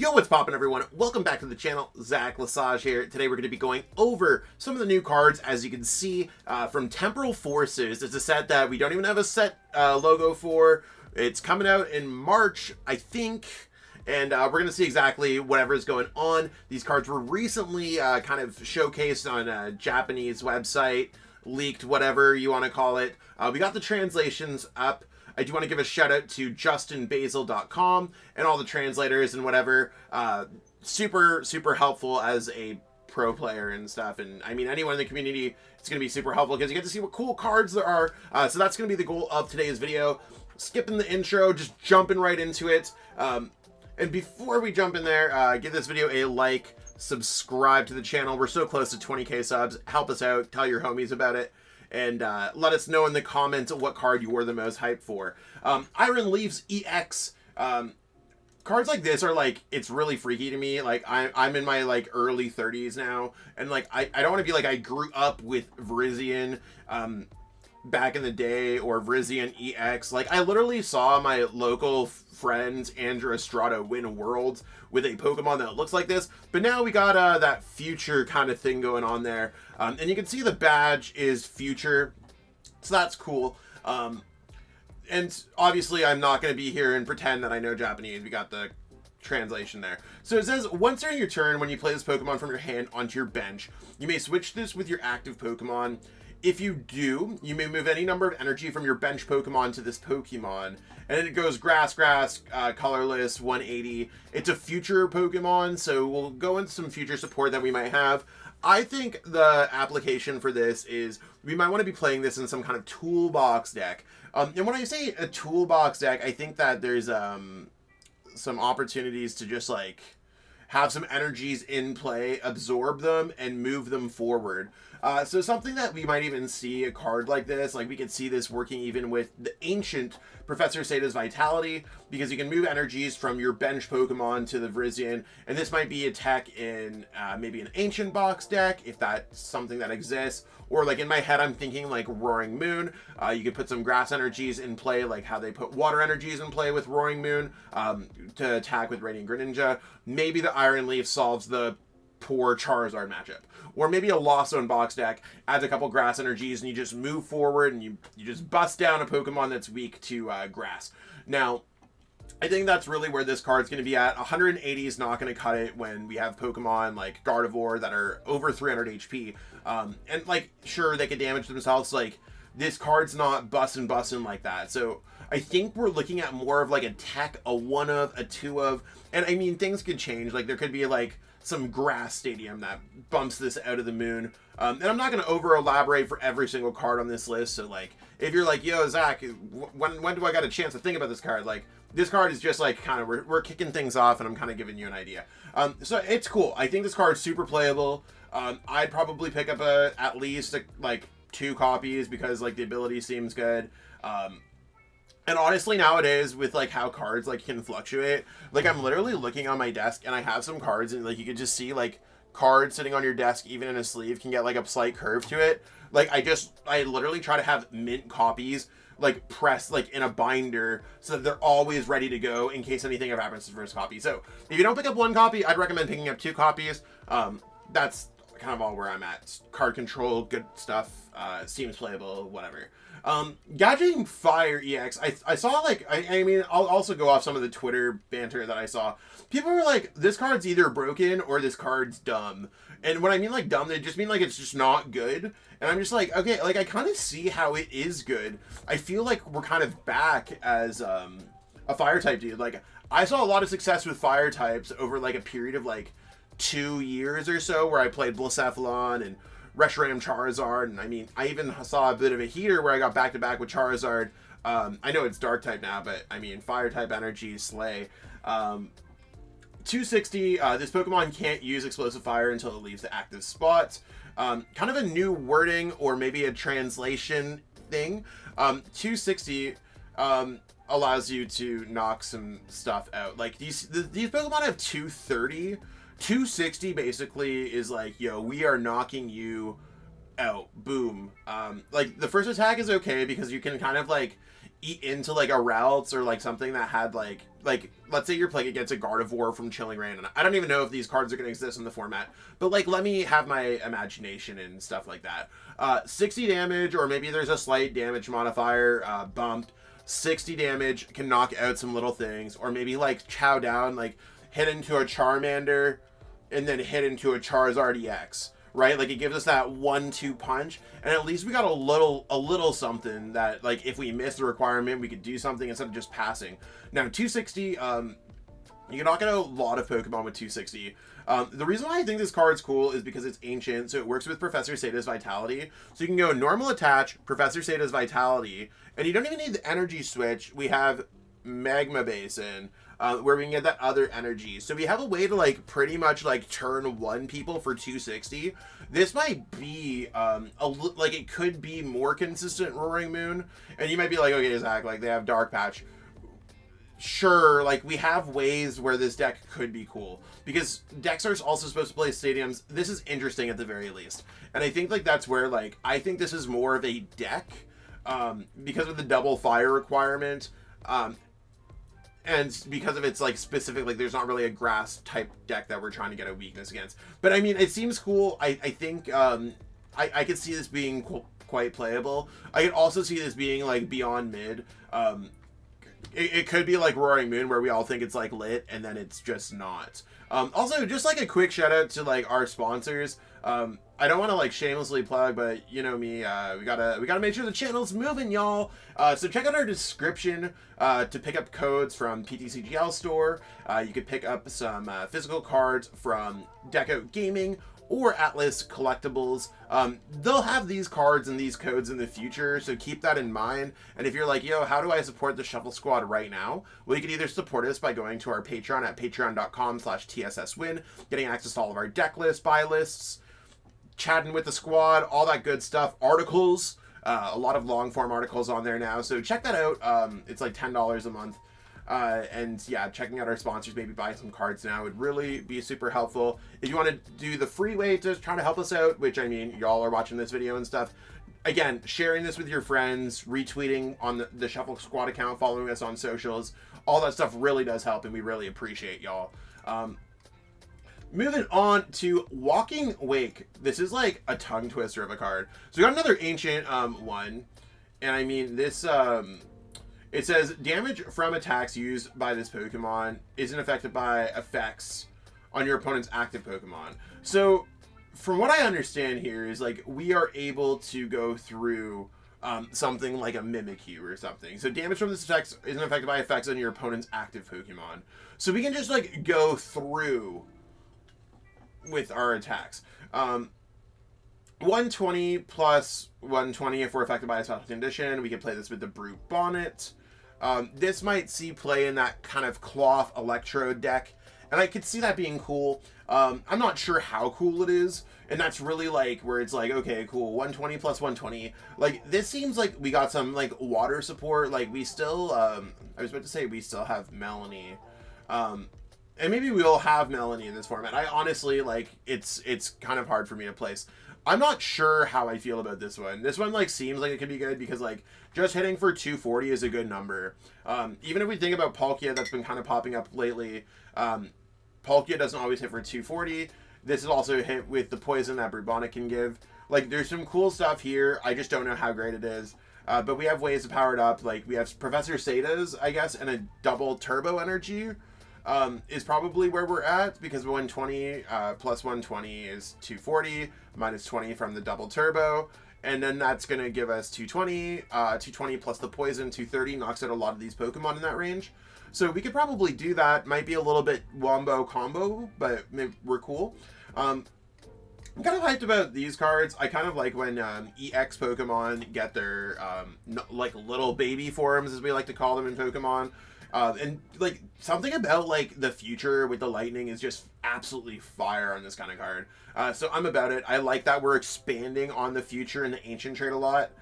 Yo, what's poppin', everyone? Welcome back to the channel. Zach Lesage here. Today we're going to be going over some of the new cards, as you can see, from Temporal Forces. It's a set that we don't even have a set logo for. It's coming out in March, I think, and we're going to see exactly whatever is going on. These cards were recently kind of showcased on a Japanese website, leaked, whatever you want to call it. We got the translations up. I do want to give a shout out to justinbasil.com and all the translators and whatever. Super helpful as a pro player and stuff. And I mean, anyone in the community, it's going to be super helpful because you get to see what cool cards there are. So that's going to be the goal of today's video. Skipping the intro, just jumping right into it. And before we jump in there, give this video a like, subscribe to the channel. We're so close to 20k subs. Help us out. Tell your homies about it. And let us know in the comments what card you were the most hyped for. Iron Leafs EX. Cards like this are like, it's really freaky to me. Like I'm in my like early 30s now, and like I don't want to be like I grew up with Virizion back in the day, or Virizion EX. Like I literally saw my local friend Andrew Estrada win Worlds with a Pokemon that looks like this, but now we got that future kind of thing going on there, and you can see the badge is future, so that's cool. And obviously I'm not going to be here and pretend that I know Japanese. We got the translation there. So it says, once during your turn, when you play this Pokemon from your hand onto your bench, you may switch this with your active Pokemon. If you do, you may move any number of energy from your bench Pokemon to this Pokemon. And then it goes grass, colorless, 180. It's a future Pokemon, so we'll go into some future support that we might have. I think the application for this is we might want to be playing this in some kind of toolbox deck. And when I say a toolbox deck, I think that there's some opportunities to just like have some energies in play, absorb them, and move them forward. So something that we might even see a card like this, like we could see this working even with the ancient Professor Seta's Vitality, because you can move energies from your bench Pokemon to the Virizion, and this might be a tech in maybe an ancient box deck, if that's something that exists. Or like in my head, I'm thinking like Roaring Moon. You could put some grass energies in play, like how they put water energies in play with Roaring Moon to attack with Radiant Greninja. Maybe the Iron Leaf solves the poor Charizard matchup. Or maybe a Lost Zone box deck adds a couple grass energies and you just move forward and you just bust down a Pokemon that's weak to grass. Now, I think that's really where this card's going to be at. 180 is not going to cut it when we have Pokemon like Gardevoir that are over 300 HP. And like, sure, they could damage themselves. Like, this card's not busting like that. So I think we're looking at more of like a tech, a one of, a two of. And I mean, things could change. Like, there could be like some grass stadium that bumps this out of the moon. And I'm not going to over elaborate for every single card on this list. So like, if you're like, yo, Zach, when do I got a chance to think about this card? Like, this card is just like kind of, we're kicking things off and I'm kind of giving you an idea. So it's cool. I think this card's super playable. I'd probably pick up at least like 2 copies because like the ability seems good. And honestly, nowadays, with like how cards like can fluctuate, like I'm literally looking on my desk and I have some cards and like you could just see like cards sitting on your desk, even in a sleeve, can get like a slight curve to it. Like I literally try to have mint copies like pressed like in a binder so that they're always ready to go in case anything ever happens to the first copy. So if you don't pick up 1 copy, I'd recommend picking up 2 copies. That's kind of all where I'm at. Card control, good stuff, seems playable, whatever. Gadgeting Fire EX, I saw like, I mean, I'll also go off some of the Twitter banter that I saw. People were like, this card's either broken or this card's dumb. And when I mean like dumb, they just mean like it's just not good. And I'm just like, okay, like I kind of see how it is good. I feel like we're kind of back as a fire type dude. Like I saw a lot of success with fire types over like a period of like 2 years or so where I played Blacephalon and Reshiram Charizard, and I mean, I even saw a bit of a heater where I got back-to-back with Charizard. I know it's Dark type now, but I mean, Fire type energy, Slay. 260, this Pokemon can't use Explosive Fire until it leaves the active spot. Kind of a new wording, or maybe a translation thing. 260 allows you to knock some stuff out. Like, these Pokemon have 230. 260 basically is like, yo, we are knocking you out. Boom. Like the first attack is okay because you can kind of like eat into like a routes or like something that had like let's say you're playing against a Gardevoir from Chilling Reign, and I don't even know if these cards are going to exist in the format, but like let me have my imagination and stuff like that. 60 damage, or maybe there's a slight damage modifier bumped. 60 damage can knock out some little things, or maybe like chow down, like hit into a Charmander and then hit into a Charizard EX, right? Like it gives us that 1-2 punch, and at least we got a little something that, like, if we miss the requirement, we could do something instead of just passing. Now 260, you can knock out a lot of Pokemon with 260. The reason why I think this card's cool is because it's ancient, so it works with Professor Seta's Vitality. So you can go normal attach, Professor Seta's Vitality, and you don't even need the energy switch. We have Magma Basin, where we can get that other energy. So we have a way to like pretty much like turn one people for 260. This might be like it could be more consistent Roaring Moon, and you might be like, okay, Zach, like they have Dark Patch. Sure, like we have ways where this deck could be cool, because decks are also supposed to play stadiums. This is interesting at the very least, and I think like that's where like I think this is more of a deck because of the double fire requirement, and because of its like specific, like there's not really a grass type deck that we're trying to get a weakness against. But I mean, it seems cool. I think I could see this being quite playable. I could also see this being like beyond mid. It could be like Roaring Moon, where we all think it's like lit and then it's just not. Also, just like a quick shout out to like our sponsors. I don't want to like shamelessly plug, but you know me, we gotta make sure the channel's moving, y'all. So check out our description to pick up codes from PTCGL store. You could pick up some physical cards from Deco Gaming or Atlas Collectibles. They'll have these cards and these codes in the future, so keep that in mind. And if you're like, yo, how do I support the Shuffle Squad right now? Well, you can either support us by going to our Patreon at patreon.com/TSSWin, getting access to all of our deck lists, buy lists, chatting with the squad, all that good stuff, articles, a lot of long form articles on there now, so check that out. It's like $10 a month. And yeah, checking out our sponsors, maybe buying some cards now would really be super helpful. If you want to do the free way to try to help us out, which I mean, y'all are watching this video and stuff, again, sharing this with your friends, retweeting on the Shuffle Squad account, following us on socials, all that stuff really does help, and we really appreciate y'all. Moving on to Walking Wake. This is like a tongue twister of a card. So we got another ancient one, and I mean this it says damage from attacks used by this Pokemon isn't affected by effects on your opponent's active Pokemon. So from what I understand here is like we are able to go through something like a Mimikyu or something. So damage from this attacks isn't affected by effects on your opponent's active Pokemon. So we can just like go through with our attacks. 120 plus 120 if we're affected by a special condition. We can play this with the Brute Bonnet. This might see play in that kind of cloth electrode deck, and I could see that being cool. I'm not sure how cool it is, and that's really like where it's like, okay, cool, 120 plus 120. Like this seems like we got some like water support. Like we still, I was about to say we still have Melanie, and maybe we'll have Melanie in this format. I honestly like it's kind of hard for me to place. I'm not sure how I feel about this one. This one like seems like it could be good because like just hitting for 240 is a good number. Even if we think about Palkia, that's been kind of popping up lately. Palkia doesn't always hit for 240. This is also hit with the poison that Brute Bonnet can give. Like there's some cool stuff here. I just don't know how great it is. But we have ways to power it up. Like we have Professor Seta's, I guess, and a double turbo energy. Is probably where we're at, because 120 plus 120 is 240 minus 20 from the double turbo, and then that's going to give us 220. 220 plus the poison, 230, knocks out a lot of these Pokemon in that range. So we could probably do that. Might be a little bit wombo combo, but we're cool. I'm kind of hyped about these cards. I kind of like when EX Pokemon get their like little baby forms, as we like to call them in Pokemon. And like something about like the future with the lightning is just absolutely fire on this kind of card. So I'm about it. I like that we're expanding on the future in the ancient trade a lot.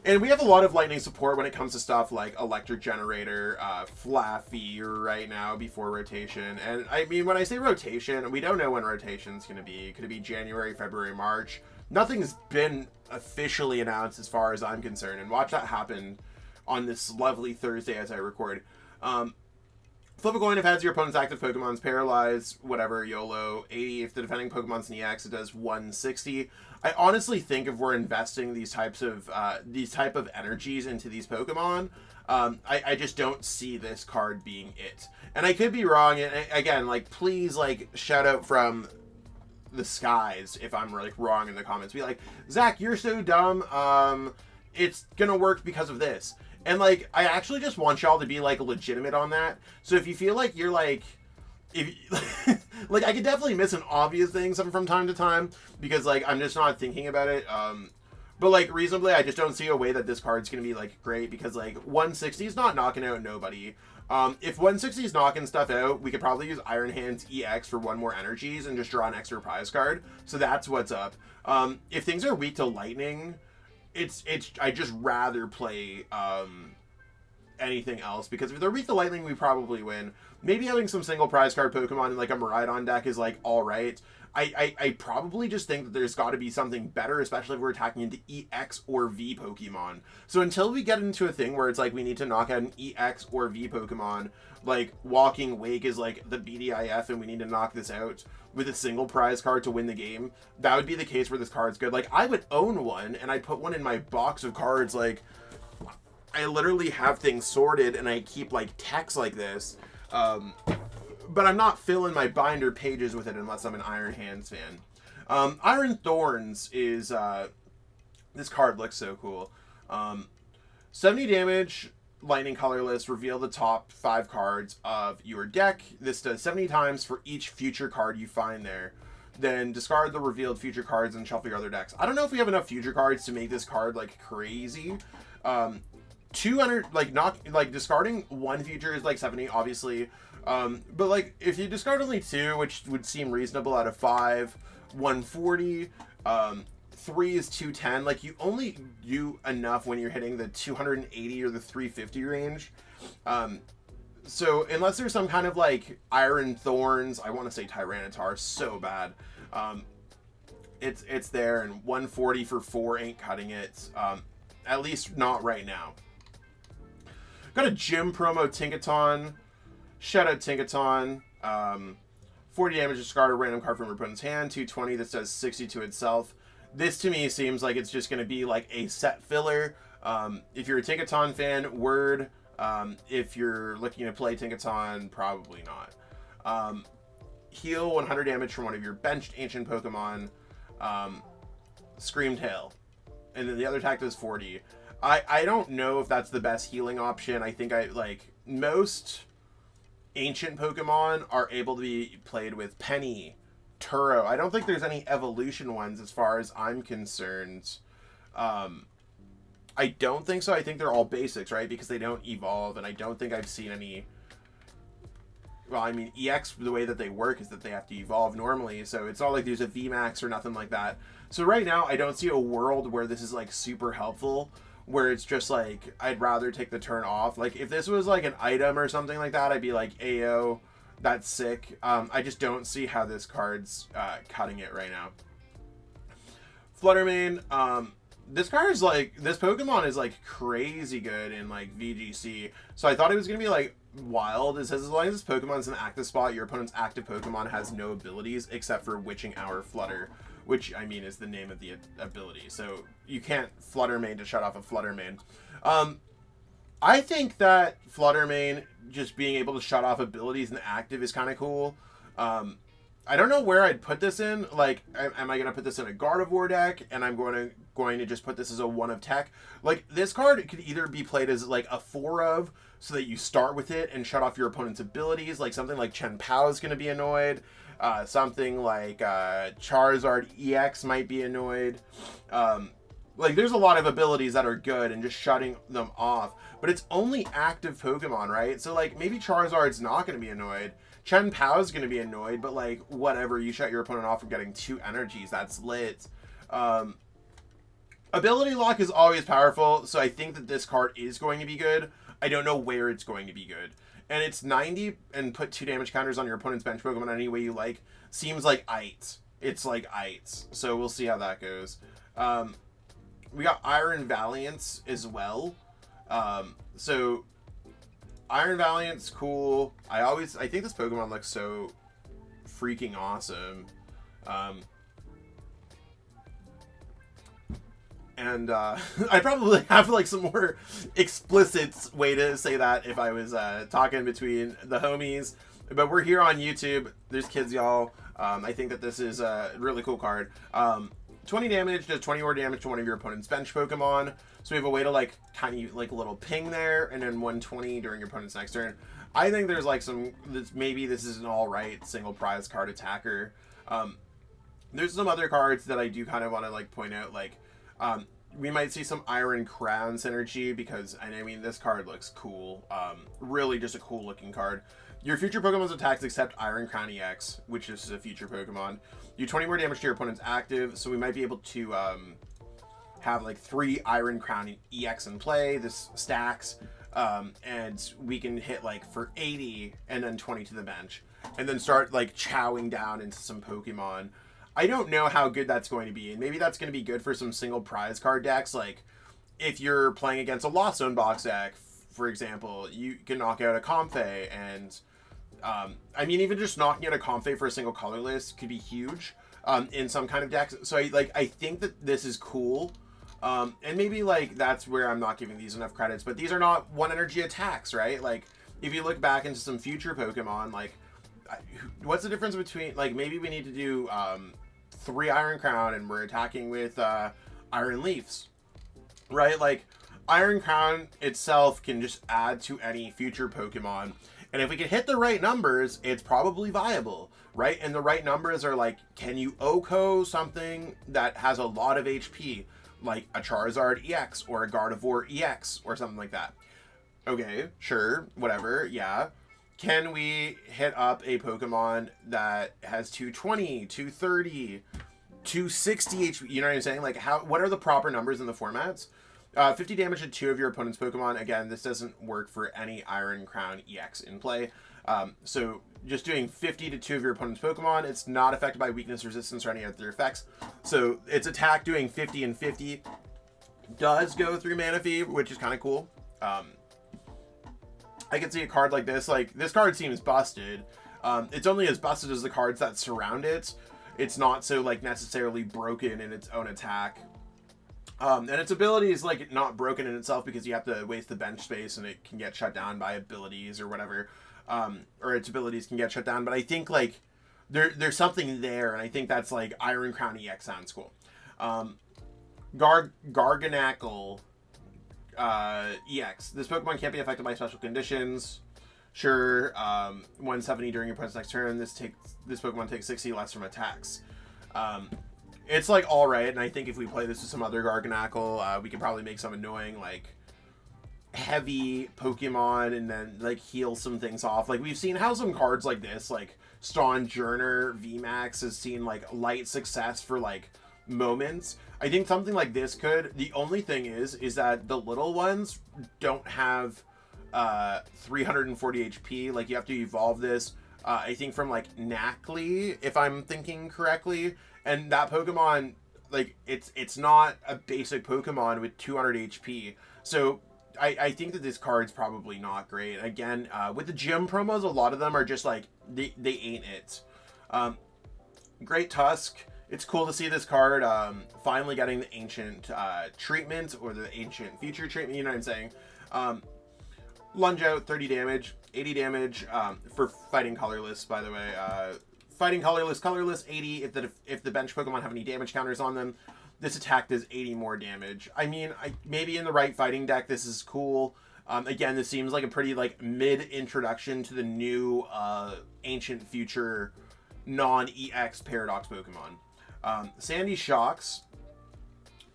And we have a lot of lightning support when it comes to stuff like Electric Generator, Flaffy right now before rotation. And I mean, when I say rotation, we don't know when rotation's going to be. Could it be January, February, March? nothing's been officially announced as far as I'm concerned. And watch that happen on this lovely Thursday as I record. Flip a coin if has your opponent's active Pokemon's paralyzed, whatever, YOLO. 80 if the defending Pokemon's in EX, it does 160. I honestly think if we're investing these type of energies into these Pokemon, I just don't see this card being it. And I could be wrong. And again, like, please, like, shout out from the skies if I'm like wrong in the comments. Be like, Zach, you're so dumb. It's gonna work because of this. And, like, I actually just want y'all to be, like, legitimate on that. So if you feel like you're, like, like, I could definitely miss an obvious thing from time to time because, like, I'm just not thinking about it. But, like, reasonably, I just don't see a way that this card's going to be, like, great because, like, 160 is not knocking out nobody. If 160 is knocking stuff out, we could probably use Iron Hands EX for one more energies and just draw an extra prize card. So that's what's up. If things are weak to lightning, I just rather play anything else because if they're weak to lightning, we probably win. Maybe having some single prize card Pokemon in like a Miraidon deck is like all right. I probably just think that there's got to be something better, especially if we're attacking into EX or V Pokemon. So until we get into a thing where it's like we need to knock out an EX or V Pokemon, like Walking Wake is like the BDIF and we need to knock this out with a single prize card to win the game, that would be the case where this card's good. Like, I would own one and I'd put one in my box of cards. Like, I literally have things sorted and I keep like text like this. But I'm not filling my binder pages with it unless I'm an Iron Hands fan. Iron Thorns is, this card looks so cool. 70 damage, lightning colorless, reveal the top 5 cards of your deck. This does 70 times for each future card you find there. Then discard the revealed future cards and shuffle your other decks. I don't know if we have enough future cards to make this card like crazy. 200, like, not like discarding one future is like 70, obviously. But like if you discard only 2, which would seem reasonable out of 5, 140, 3 is 210. Like, you only do enough when you're hitting the 280 or the 350 range. So unless there's some kind of like Iron Thorns, I want to say Tyranitar so bad. It's there, and 140 for 4 ain't cutting it. At least not right now. Got a gym promo Tinkaton. Shout out Tinkaton. 40 damage, discard a random card from your opponent's hand. 220, this does 60 to itself. This to me seems like it's just going to be like a set filler. If you're a Tinkaton fan, word. If you're looking to play Tinkaton, probably not. Heal 100 damage from one of your benched ancient Pokemon. Screamtail. And then the other attack does 40. I don't know if that's the best healing option. I think most ancient Pokemon are able to be played with Penny, Turo. I don't think there's any evolution ones as far as I'm concerned. I don't think so. I think they're all basics, right? Because they don't evolve, and I don't think I've seen any... Well, I mean, EX, the way that they work is that they have to evolve normally, so it's not like there's a VMAX or nothing like that. So right now, I don't see a world where this is, like, super helpful, where it's just, like, I'd rather take the turn off. Like, if this was, like, an item or something like that, I'd be like, Ayo, that's sick. I just don't see how this card's cutting it right now. Fluttermane, this card is, like, this Pokemon is, like, crazy good in, like, VGC. So I thought it was going to be, like, wild. It says, as long as this Pokemon's in an active spot, your opponent's active Pokemon has no abilities except for Witching Hour Flutter, which, I mean, is the name of the ability. So you can't Fluttermane to shut off a Fluttermane. I think that Fluttermane just being able to shut off abilities in the active is kind of cool. I don't know where I'd put this in. Like, am I going to put this in a Gardevoir deck, and I'm going to just put this as a 1 of tech? Like, this card could either be played as, like, a 4 of, so that you start with it and shut off your opponent's abilities. Like, something like Chen Pao is going to be annoyed. Something like Charizard EX might be annoyed. Like, there's a lot of abilities that are good and just shutting them off. But it's only active Pokemon, right? So, like, maybe Charizard's not going to be annoyed. Chen Pao's going to be annoyed, but, like, whatever. You shut your opponent off from getting 2 energies. That's lit. Ability Lock is always powerful, so I think that this card is going to be good. I don't know where it's going to be good. And it's 90 and put 2 damage counters on your opponent's bench Pokemon any way you like. Seems like aight. it's like ites. So we'll see how that goes. We got Iron Valiance as well. So Iron Valiant's cool. I think this Pokemon looks so freaking awesome. And I probably have like some more explicit way to say that if I was talking between the homies. But we're here on YouTube. There's kids, y'all. I think that this is a really cool card. 20 damage does 20 more damage to one of your opponent's bench Pokemon. So we have a way to like tiny like a little ping there, and then 120 during your opponent's next turn. I think there's like maybe this is an alright single prize card attacker. There's some other cards that I do kind of want to like point out, like we might see some Iron Crown synergy, because I mean this card looks cool. Really just a cool looking card. Your future Pokemon's attacks accept Iron Crown EX, which is a future Pokemon. You 20 more damage to your opponent's active, so we might be able to have like 3 Iron Crown EX in play. This stacks, and we can hit like for 80 and then 20 to the bench, and then start like chowing down into some Pokemon. I don't know how good that's going to be, and maybe that's going to be good for some single prize card decks. Like if you're playing against a Lost Zone box deck, for example, you can knock out a Comfey, and I mean, even just knocking out a Comfey for a single colorless could be huge in some kind of decks. So I think that this is cool. And maybe like that's where I'm not giving these enough credits, but these are not 1 energy attacks, right? Like if you look back into some future Pokemon, like what's the difference between, like maybe we need to do 3 Iron Crown and we're attacking with Iron Leafs, right? Like Iron Crown itself can just add to any future Pokemon. And if we can hit the right numbers, it's probably viable, right? And the right numbers are like, can you OHKO something that has a lot of HP, like a Charizard EX or a Gardevoir EX or something like that? Okay, sure, whatever, yeah. Can we hit up a Pokemon that has 220, 230, 260 HP? You know what I'm saying? Like, what are the proper numbers in the formats? 50 damage to 2 of your opponent's Pokemon. Again, this doesn't work for any Iron Crown EX in play. So just doing 50 to 2 of your opponent's Pokemon. It's not affected by weakness, resistance, or any other effects. So its attack doing 50 and 50 does go through Manaphy, which is kind of cool. I can see a card like this. Like, this card seems busted. It's only as busted as the cards that surround it. It's not so, like, necessarily broken in its own attack. And its ability is like not broken in itself, because you have to waste the bench space and it can get shut down by abilities or whatever. Or its abilities can get shut down. But I think like there's something there, and I think that's like Iron Crown EX sounds cool. Garganackle EX. This Pokemon can't be affected by special conditions. Sure, 170 during your opponent's next turn. This Pokemon takes 60 less from attacks. It's like alright, and I think if we play this with some other Garganackle, we can probably make some annoying like heavy Pokemon and then like heal some things off. Like we've seen how some cards like this, like Stonjourner VMAX, has seen like light success for like moments. I think something like this could. The only thing is that the little ones don't have 340 HP. Like you have to evolve this, I think from like Knackley, if I'm thinking correctly. And that Pokemon, like, it's not a basic Pokemon with 200 HP. So I think that this card's probably not great. Again, with the gym promos, a lot of them are just like, they ain't it. Great Tusk. It's cool to see this card finally getting the ancient treatment, or the ancient future treatment, you know what I'm saying? Lunge out, 30 damage, 80 damage for fighting colorless, by the way. Fighting colorless, 80 if the bench Pokemon have any damage counters on them. This attack does 80 more damage. I mean, maybe in the right fighting deck, this is cool. Again, this seems like a pretty like mid-introduction to the new ancient future non-EX Paradox Pokemon. Sandy Shocks.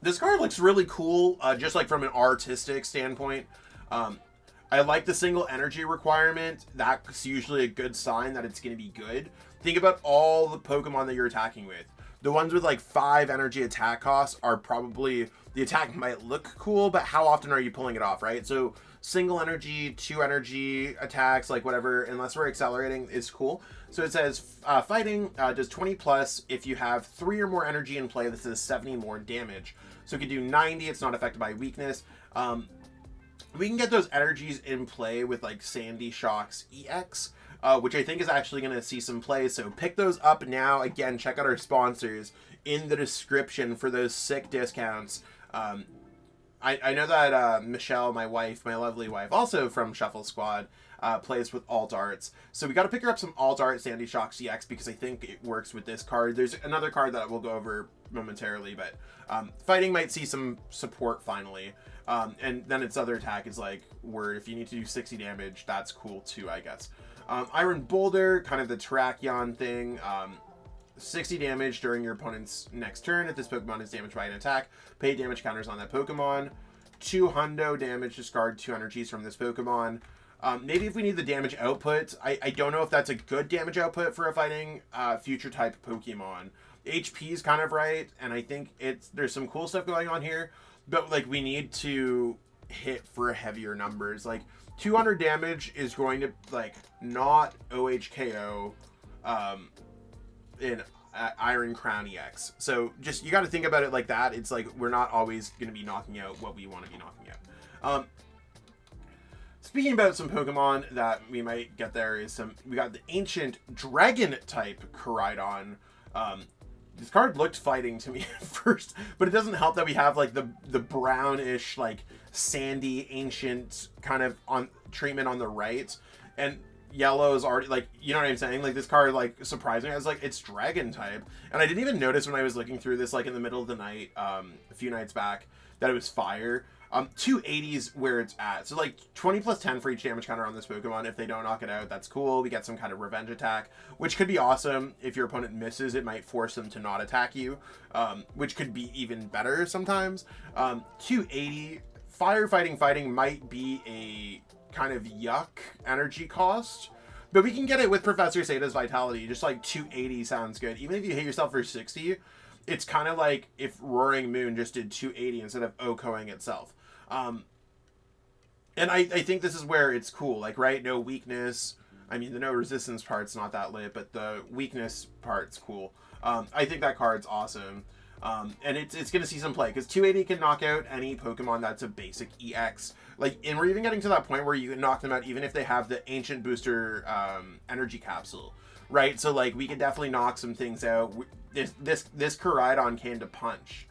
This card looks really cool, just like from an artistic standpoint. I like the single energy requirement. That's usually a good sign that it's going to be good. Think about all the Pokemon that you're attacking with. The ones with like 5 energy attack costs are probably the attack might look cool, but how often are you pulling it off, right? So single energy, 2 energy attacks, like whatever, unless we're accelerating, is cool. So it says fighting does 20 plus if you have 3 or more energy in play. This is 70 more damage. So it can do 90. It's not affected by weakness. We can get those energies in play with like Sandy Shock's EX, which I think is actually going to see some play. So pick those up now. Again, check out our sponsors in the description for those sick discounts. I know that Michelle, my wife, my lovely wife, also from Shuffle Squad, plays with Alt Arts. So we got to pick her up some Alt Art Sandy Shock CX because I think it works with this card. There's another card that we'll go over momentarily, but fighting might see some support finally. And then its other attack is like, where if you need to do 60 damage, that's cool too, I guess. Iron Boulder, kind of the Terrakion thing. 60 damage during your opponent's next turn. If this Pokemon is damaged by an attack, pay damage counters on that Pokemon. 2 hundo damage, discard 2 energies from this Pokemon. Maybe if we need the damage output, I don't know if that's a good damage output for a fighting future type Pokemon. HP is kind of right, and I think there's some cool stuff going on here, but like we need to hit for heavier numbers. Like 200 damage is going to like not OHKO in Iron Crown EX. So just, you got to think about it like that. It's like we're not always going to be knocking out what we want to be knocking out. Speaking about some Pokemon that we might get there is we got the Ancient Dragon type Koraidon. This card looked fighting to me at first, but it doesn't help that we have like the brownish, like sandy ancient kind of on treatment on the right, and yellow is already like, you know what I'm saying? Like this card like surprised me. I was like, it's dragon type, and I didn't even notice when I was looking through this like in the middle of the night a few nights back that it was fire. 280's where it's at. So like 20 plus 10 for each damage counter on this Pokemon. If they don't knock it out, that's cool. We get some kind of revenge attack, which could be awesome. If your opponent misses, it might force them to not attack you, which could be even better sometimes. 280 fighting might be a kind of yuck energy cost, but we can get it with Professor Sada's Vitality. Just like 280 sounds good. Even if you hit yourself for 60, it's kind of like if Roaring Moon just did 280 instead of OHKOing itself. And I think this is where it's cool, like, right? No weakness. I mean, the no resistance part's not that lit, but the weakness part's cool. I think that card's awesome. And it's going to see some play, because 280 can knock out any Pokemon that's a basic EX. Like, and we're even getting to that point where you can knock them out even if they have the Ancient Booster Energy Capsule, right? So, like, we can definitely knock some things out. This Koraidon came to punch.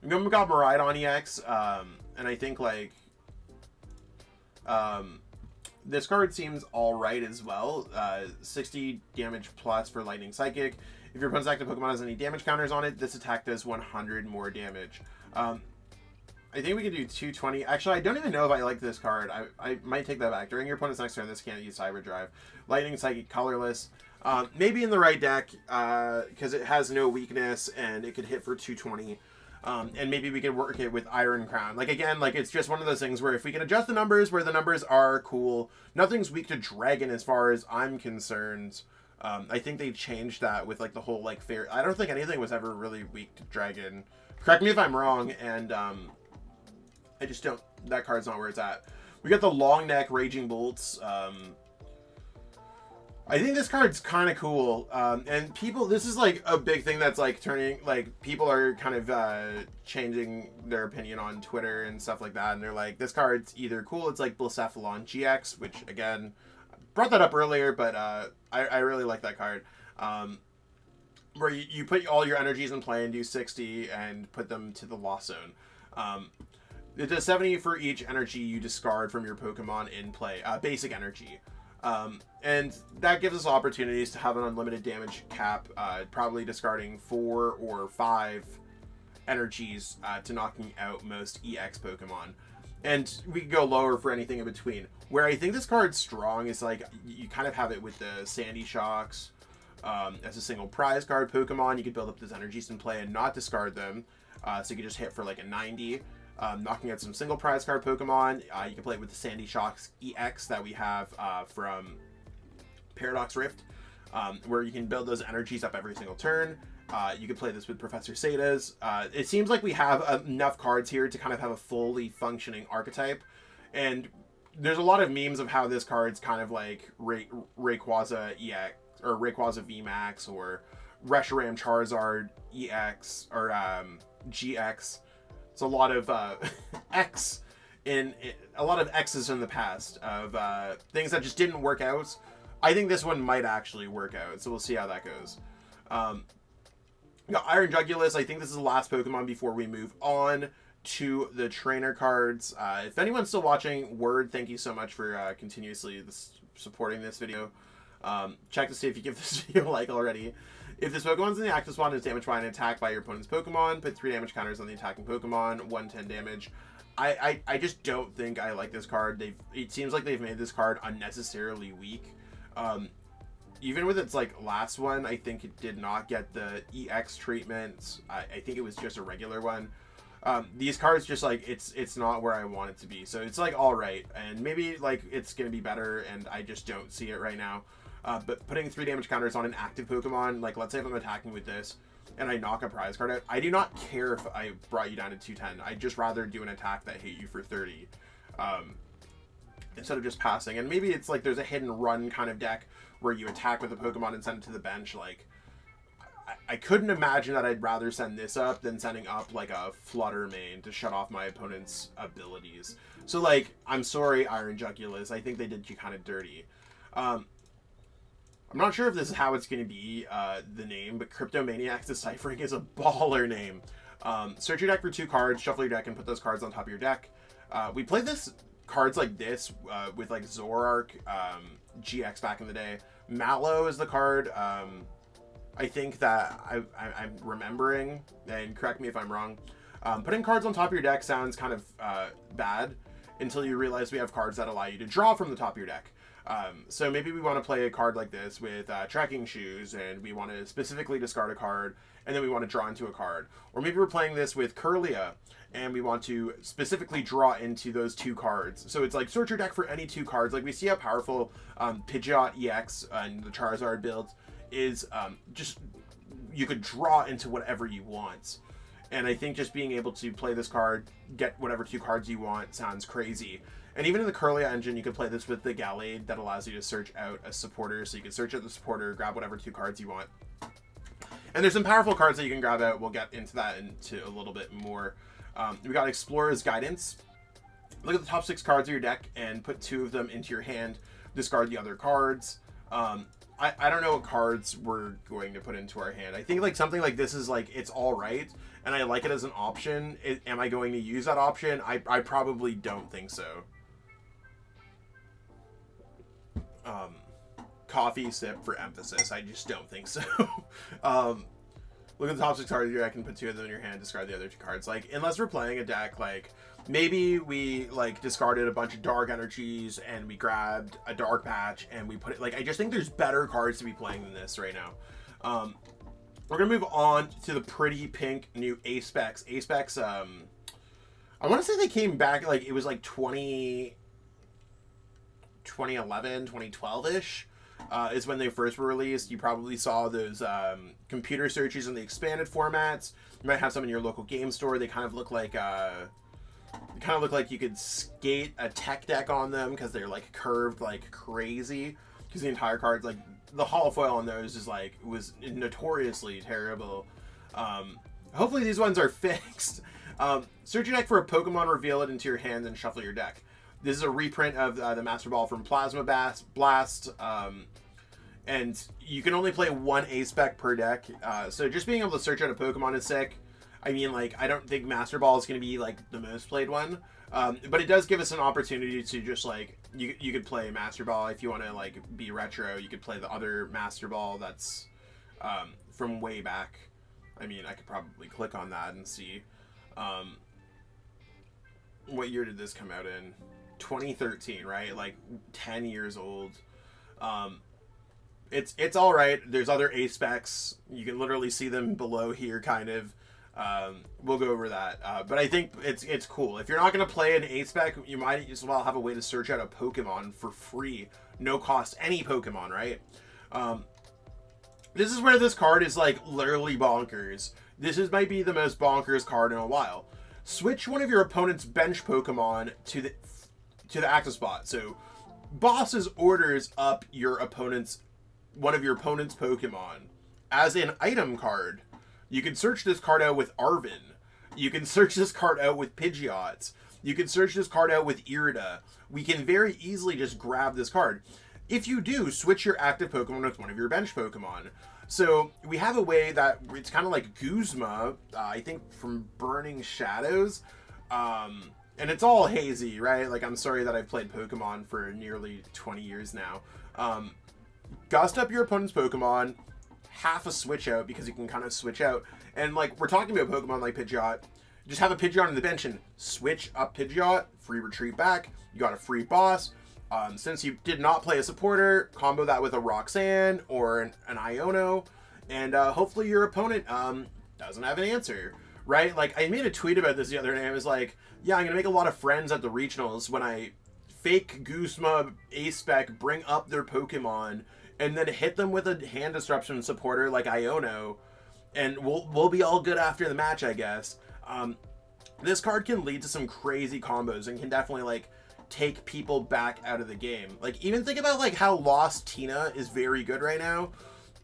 We got Miraidon EX, and I think, like, this card seems alright as well. 60 damage plus for Lightning Psychic. If your opponent's active Pokemon has any damage counters on it, this attack does 100 more damage. I think we can do 220. Actually, I don't even know if I like this card. I might take that back. During your opponent's next turn, this can't use Cyber Drive. Lightning Psychic, colorless. Maybe in the right deck, because it has no weakness, and it could hit for 220. And maybe we can work it with Iron Crown. Like, again, like, it's just one of those things where if we can adjust the numbers where the numbers are cool, nothing's weak to Dragon as far as I'm concerned. I think they changed that with, like, the whole, like, fair... I don't think anything was ever really weak to Dragon. Correct me if I'm wrong, and, I just don't... That card's not where it's at. We got the Long Neck Raging Bolts. I think this card's kind of cool, and people, this is like a big thing that's like turning, like, people are kind of changing their opinion on Twitter and stuff like that, and they're like, this card's either cool, it's like Blacephalon GX, which, again, brought that up earlier, but I really like that card, where you put all your energies in play and do 60 and put them to the loss zone. It does 70 for each energy you discard from your Pokemon in play, basic energy. And that gives us opportunities to have an unlimited damage cap, probably discarding 4 or 5 energies to knocking out most EX Pokemon. And we can go lower for anything in between. Where I think this card's strong is, like, you kind of have it with the Sandy Shocks. As a single prize card Pokemon, you can build up those energies in play and not discard them. So you can just hit for like a 90. Knocking out some single prize card Pokemon. You can play it with the Sandy Shocks EX that we have from Paradox Rift, where you can build those energies up every single turn. You could play this with Professor Setas. It seems like we have enough cards here to kind of have a fully functioning archetype. And there's a lot of memes of how this card's kind of like Rayquaza EX, or Rayquaza VMAX, or Reshiram Charizard EX, or GX. It's a lot of X a lot of X's in the past of things that just didn't work out. I think this one might actually work out, so we'll see how that goes. Iron Jugulus, I think this is the last Pokemon before we move on to the trainer cards. If anyone's still watching, Word, thank you so much for continuously supporting this video. Check to see if you give this video a like already. If this Pokemon's in the active spawn and is damaged by an attack by your opponent's Pokemon, put 3 damage counters on the attacking Pokemon, 110 damage. I just don't think I like this card. It seems like they've made this card unnecessarily weak. Even with its like last one, I think it did not get the EX treatment. I think it was just a regular one. These cards just like it's not where I want it to be. So it's like all right, and maybe like it's gonna be better, and I just don't see it right now. But putting 3 damage counters on an active Pokemon, like let's say if I'm attacking with this and I knock a prize card out, I do not care if I brought you down to 210. I'd just rather do an attack that hit you for 30 instead of just passing. And maybe it's like there's a hidden run kind of deck where you attack with a Pokemon and send it to the bench. Like I couldn't imagine that I'd rather send this up than sending up like a Flutter Mane to shut off my opponent's abilities. So like, I'm sorry, Iron Jugulus, I think they did you kind of dirty. I'm not sure if this is how it's going to be, the name, but Cryptomaniac's Deciphering is a baller name. Search your deck for 2 cards, shuffle your deck, and put those cards on top of your deck. We played cards like this with like Zoroark, GX back in the day. Mallow is the card, I think that I'm remembering, and correct me if I'm wrong. Putting cards on top of your deck sounds kind of bad until you realize we have cards that allow you to draw from the top of your deck. So maybe we want to play a card like this with Trekking Shoes, and we want to specifically discard a card, and then we want to draw into a card. Or maybe we're playing this with Kirlia, and we want to specifically draw into those 2 cards. So it's like, search your deck for any 2 cards. Like, we see how powerful Pidgeot EX and the Charizard build is. Just, you could draw into whatever you want. And I think just being able to play this card, get whatever 2 cards you want, sounds crazy. And even in the Kirlia engine, you can play this with the Gallade that allows you to search out a supporter. So you can search out the supporter, grab whatever 2 cards you want. And there's some powerful cards that you can grab out. We'll get into that into a little bit more. We got Explorer's Guidance. Look at the top 6 cards of your deck and put 2 of them into your hand. Discard the other cards. I don't know what cards we're going to put into our hand. I think like something like this is like, it's all right, and I like it as an option. Am I going to use that option? I probably don't think so. Coffee sip for emphasis. I just don't think so. Look at the top 6 cards of your deck and put 2 of them in your hand. Discard the other 2 cards. Like, unless we're playing a deck like, maybe we like discarded a bunch of dark energies and we grabbed a dark patch and we put it, like, I just think there's better cards to be playing than this right now. We're gonna move on to the pretty pink new A-Specs. A-Specs, I want to say they came back, like, it was like 2011, 2012-ish. Is when they first were released. You probably saw those computer searches in the expanded formats. You might have some in your local game store. They kind of look like you could skate a tech deck on them because they're like curved like crazy. Because the entire card's like, the holofoil on those is like, was notoriously terrible. Hopefully these ones are fixed. Search your deck for a Pokemon, reveal it into your hand, and shuffle your deck. This is a reprint of the Master Ball from Plasma Blast, and you can only play 1 A-Spec per deck, so just being able to search out a Pokemon is sick. I mean, like, I don't think Master Ball is going to be, like, the most played one, but it does give us an opportunity to just, like, you could play Master Ball if you want to, like, be retro. You could play the other Master Ball that's from way back. I mean, I could probably click on that and see. What year did this come out in? 2013, right? Like 10 years old. It's all right. There's other A-Specs. You can literally see them below here, kind of. We'll go over that. But I think it's cool. If you're not going to play an A-Spec, you might as well have a way to search out a Pokemon for free. No cost, any Pokemon, right? This is where this card is like literally bonkers. Might be the most bonkers card in a while. Switch one of your opponent's bench Pokemon to the active spot. So bosses orders up one of your opponent's Pokemon as an item card. You can search this card out with Arven. You can search this card out with Pidgeot. You can search this card out with Irida. We can very easily just grab this card. If you do, switch your active Pokemon with one of your bench Pokemon. So we have a way that it's kind of like Guzma, I think from Burning Shadows. And it's all hazy, right? Like, I'm sorry that I've played Pokemon for nearly 20 years now. Gust up your opponent's Pokemon, half a switch out, because you can kind of switch out. And, like, we're talking about Pokemon like Pidgeot. Just have a Pidgeot on the bench and switch up Pidgeot, free retreat back. You got a free boss. Since you did not play a supporter, combo that with a Roxanne or an Iono, and hopefully your opponent doesn't have an answer, right? Like, I made a tweet about this the other day. I was like, yeah, I'm going to make a lot of friends at the regionals when I fake Guzma A-Spec, bring up their Pokemon, and then hit them with a hand disruption supporter like Iono, and we'll be all good after the match, I guess. This card can lead to some crazy combos and can definitely, like, take people back out of the game. Like, even think about, like, how Lost Tina is very good right now.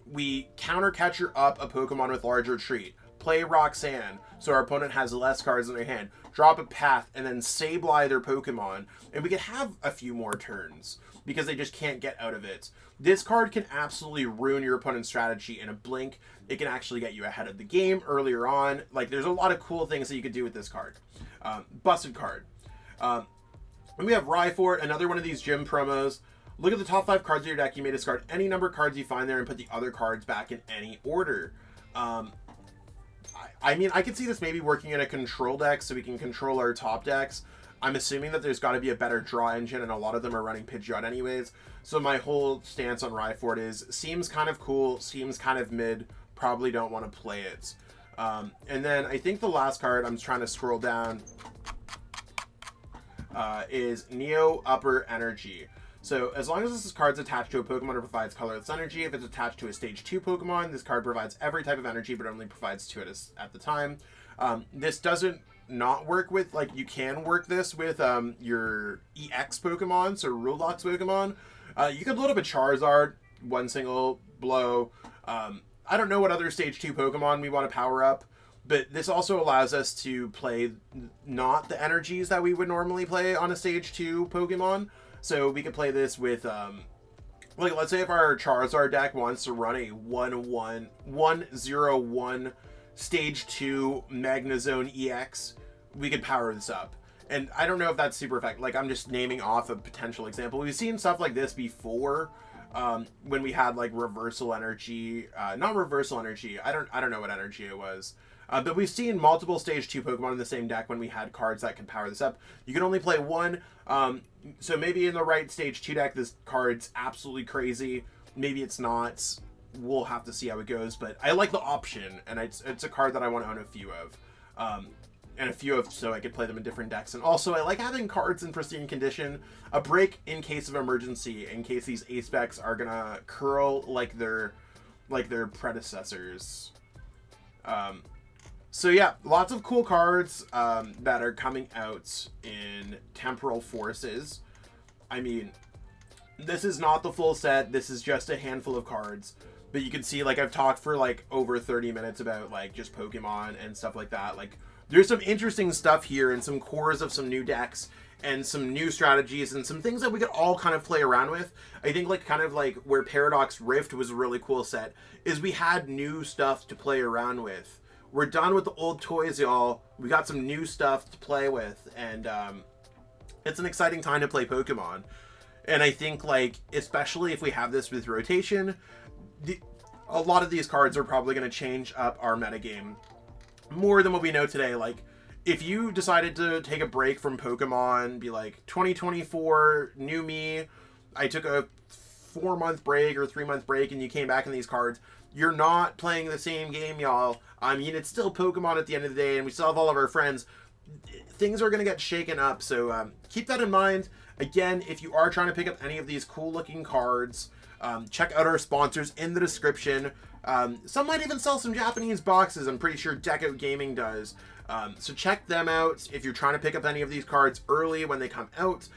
We counter catcher up a Pokemon with large retreat, play Roxanne so our opponent has less cards in their hand, drop a Path, and then Sableye their Pokemon, and we could have a few more turns because they just can't get out of it. This card can absolutely ruin your opponent's strategy in a blink. It can actually get you ahead of the game earlier on. Like, there's a lot of cool things that you could do with this card. Busted card. And we have Rhyfort, another one of these gym promos. Look at the top 5 cards of your deck. You may discard any number of cards you find there and put the other cards back in any order. I mean, I could see this maybe working in a control deck so we can control our top decks. I'm assuming that there's got to be a better draw engine, and a lot of them are running Pidgeot anyways. So my whole stance on Rhyfort is, seems kind of cool, seems kind of mid, probably don't want to play it. And then I think the last card, I'm trying to scroll down, is Neo Upper Energy. So as long as this card's attached to a Pokemon, it provides colorless energy. If it's attached to a stage 2 Pokemon, this card provides every type of energy, but only provides 2 at the time. This doesn't not work with, like, you can work this with your EX Pokemon, so Rule Locks Pokemon. You could load up a Charizard, one single blow. I don't know what other stage 2 Pokemon we want to power up, but this also allows us to play not the energies that we would normally play on a stage 2 Pokemon. So we could play this with, like, let's say if our Charizard deck wants to run a 1-0-1 stage 2 Magnezone EX, we could power this up. And I don't know if that's super effective. Like, I'm just naming off a potential example. We've seen stuff like this before, when we had, like, Reversal Energy. Not Reversal Energy. I don't know what energy it was. But we've seen multiple stage 2 Pokemon in the same deck when we had cards that can power this up. You can only play one. So maybe in the right stage 2 deck, this card's absolutely crazy. Maybe it's not. We'll have to see how it goes. But I like the option, and it's a card that I want to own a few of. And a few of, so I could play them in different decks. And also, I like having cards in pristine condition. A break in case of emergency, in case these A-Specs are gonna curl like their predecessors. So yeah, lots of cool cards that are coming out in Temporal Forces. I mean, this is not the full set. This is just a handful of cards. But you can see, like, I've talked for, like, over 30 minutes about, like, just Pokemon and stuff like that. Like, there's some interesting stuff here and some cores of some new decks and some new strategies and some things that we could all kind of play around with. I think, like, kind of like where Paradox Rift was a really cool set is we had new stuff to play around with. We're done with the old toys, y'all. We got some new stuff to play with, and it's an exciting time to play Pokemon. And I think, like, especially if we have this with rotation, a lot of these cards are probably going to change up our metagame more than what we know today. Like, if you decided to take a break from Pokemon, be like, 2024, new me, I took a 4-month break or 3-month break, and you came back in these cards, you're not playing the same game, y'all. I mean, it's still Pokemon at the end of the day, and we still have all of our friends. Things are going to get shaken up, so keep that in mind. Again, if you are trying to pick up any of these cool-looking cards, check out our sponsors in the description. Some might even sell some Japanese boxes. I'm pretty sure Deck Out Gaming does. So check them out if you're trying to pick up any of these cards early when they come out.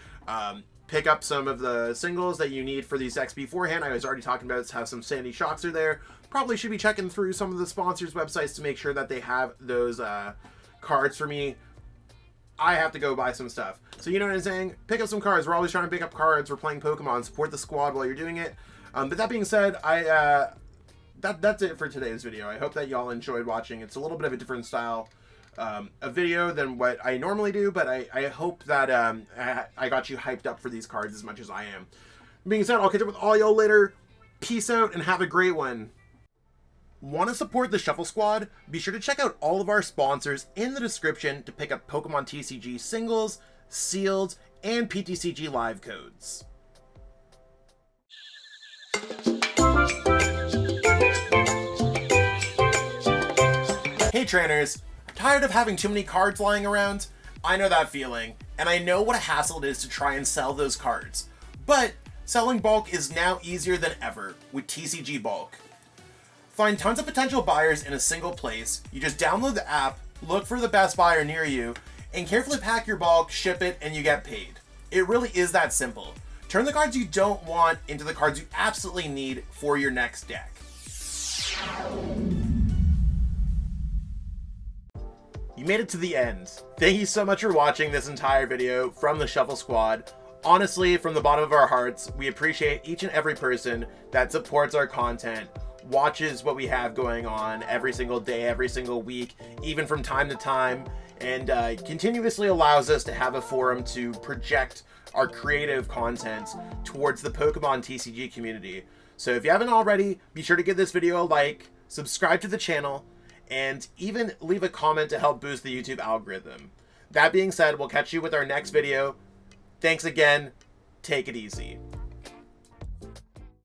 Pick up some of the singles that you need for these decks beforehand. I was already talking about how some Sandy Shocks are there. Probably should be checking through some of the sponsors' websites to make sure that they have those cards for me. I have to go buy some stuff. So you know what I'm saying? Pick up some cards. We're always trying to pick up cards. We're playing Pokemon. Support the squad while you're doing it. But that being said, that's it for today's video. I hope that y'all enjoyed watching. It's a little bit of a different style of video than what I normally do, but I hope that I got you hyped up for these cards as much as I am. Being said, I'll catch up with all y'all later. Peace out and have a great one. Want to support the Shuffle Squad? Be sure to check out all of our sponsors in the description to pick up Pokemon TCG singles, sealed, and PTCG live codes. Hey trainers, tired of having too many cards lying around? I know that feeling, and I know what a hassle it is to try and sell those cards. But selling bulk is now easier than ever with TCG Bulk. Find tons of potential buyers in a single place. You just download the app, look for the best buyer near you, and carefully pack your bulk, ship it, and you get paid. It really is that simple. Turn the cards you don't want into the cards you absolutely need for your next deck. You made it to the end. Thank you so much for watching this entire video from the Shuffle Squad. Honestly, from the bottom of our hearts, we appreciate each and every person that supports our content, watches what we have going on every single day, every single week, even from time to time, and continuously allows us to have a forum to project our creative content towards the Pokemon TCG community. So if you haven't already, be sure to give this video a like, subscribe to the channel, and even leave a comment to help boost the YouTube algorithm. That being said, we'll catch you with our next video. Thanks again. Take it easy.